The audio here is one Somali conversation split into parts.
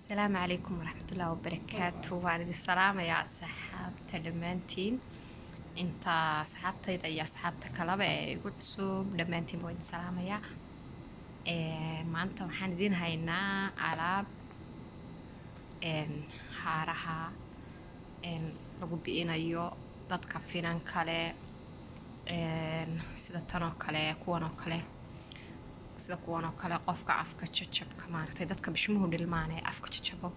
السلام عليكم ورحمة الله وبركاته. وأنا دي السلام يا أصحاب دمانتين. انت أصحابتي يا أصحابتك لبا قلت سوب دمانتين بوين السلام يا ما أنت محاندين هاينا على حارها lagu bi'inayo dadka finan kale sida tan oo kale kuwan oo kale sida kuwan oo kale qofka afka jajabka maaragtay dadka bishmuhu dhilmaanay afka jajabo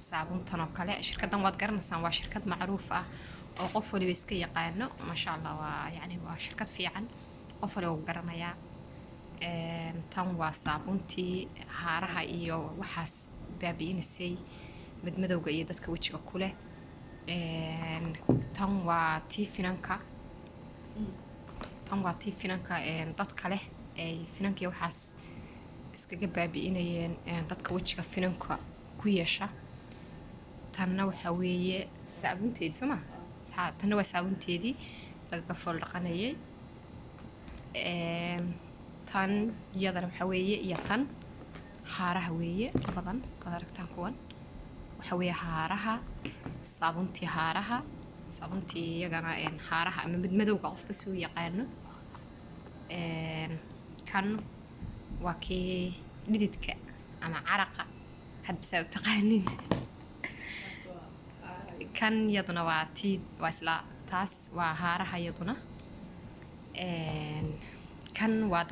saabuntan oo kale shirkadan waad garanaysaan waa shirkad macruuf ah oo qof waliba iska yaqaano ma sha Allah waa yani waa shirkad fiican qof waliba garanaya tan waa saabuntii haaraha iyo waxaas baabi'inasay madmadowga iyo dadka wajiga ku leh tan waa tii finanka dadka leh ay finankii waxaas iskaga baabi'inayeen dadka wajiga finanka ku yeesha tanna waxa weeye saabunteedii soma tanna waa saabunteedii laga fool dhaqanayay tan iyadana waxa weeye iyo tan haaraha weeye labadan wad aragtaan kuwan waxa weeye haaraha saabuntii iyagana haaraha ama madmadowga qofka soo yaqaano kan waa kii dhididka ama caraqa hadba u taqaanin kan iyaduna waa tii waa isla taas waa haaraha iyaduna kan waa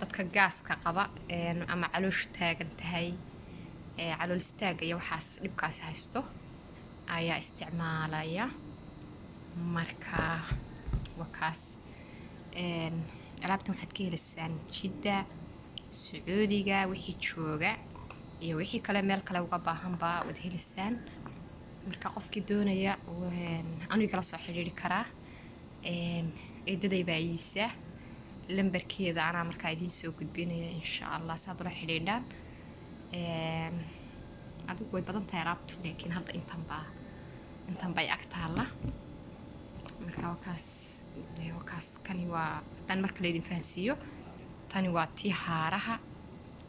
dadka gaaska qaba ama caloosh taagan tahay calool istaaga iyo waxaas dhibkaas haysto ayaa isticmaalaya marka wakaas alaabtan waxaad ka helaysaan Jidda Sacuudiga wixii jooga iyo wixii kale meel kale uga baahanba wad helaysaan marka qofkii doonaya aniga la soo xiriiri karaa eedaday baayisa lambarkeeda ana markaa idin soo gudbinaya insha Allah saad la xiriiraan adigu way badan tahay alaabtu laakiin hadda intan bay agtaala marka wakaas kani waa tan marka la idin fahansiiyo tani waa tii haaraha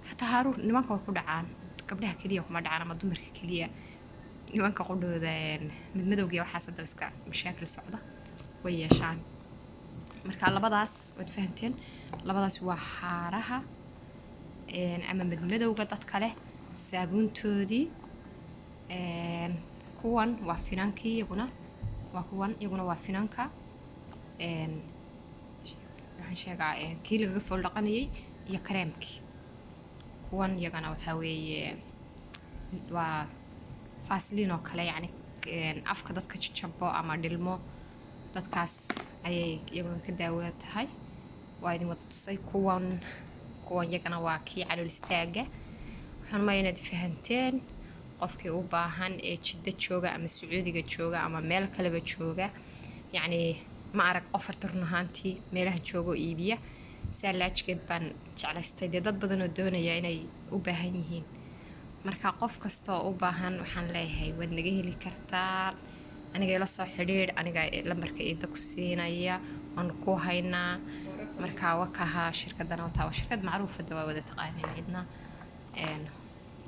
hatta haaruur nimanka way ku dhacaan gabdhaha kaliya kuma dhacaan ama dumarka kaliya nimanka qudhooda madmadowga waxaas hadda iska mashaakil socda way yeeshaan marka labadaas waad fahanteen labadaas waa haaraha ama madmadowga dadka leh saabuntoodii kuwan waa finankii iyaguna waa finanka waxaan sheegaa kii lagaga fool dhaqanayay iyo kareemkii kuwan iyagana waxaa weeye waa faasliin oo kale yani afka dadka jajabo ama dhilmo dadkaas ayay iyaguna ka daawo tahay waa idin wada tusay kuwan iyagana waa kii calool istaaga waxaan ma inaad fahanteen qofkii u baahan ee Jidda jooga ama Sacuudiga jooga ama meel kaleba jooga yani ma arag offer turnaantii meelaha joogo iibiya salaajkeed baan jeclaystay dad badan oo doonaya inay u baahan yihiin marka qof kasta oo u baahan waxaan leeyahay waad naga heli kartaa aniga la soo xiriir aniga lambarka ida ku siinaya aan ku haynaa marka wakaha shirkadana waa shirkad macruuf ah waa wada taqaaneen cidna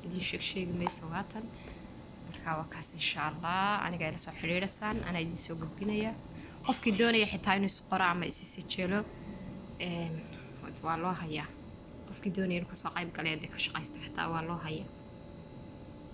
idin sheeg mayso waatan marka wakaas insha Allah aniga la soo xiriirasaan ana idin soo gudbinaya qofkii doonaya xitaa inuu isqoro ama isisajelo waa loo hayaa qofkii doonaya inuu ka soo qayb galo ka shaqaysto xitaa waa loo hayaa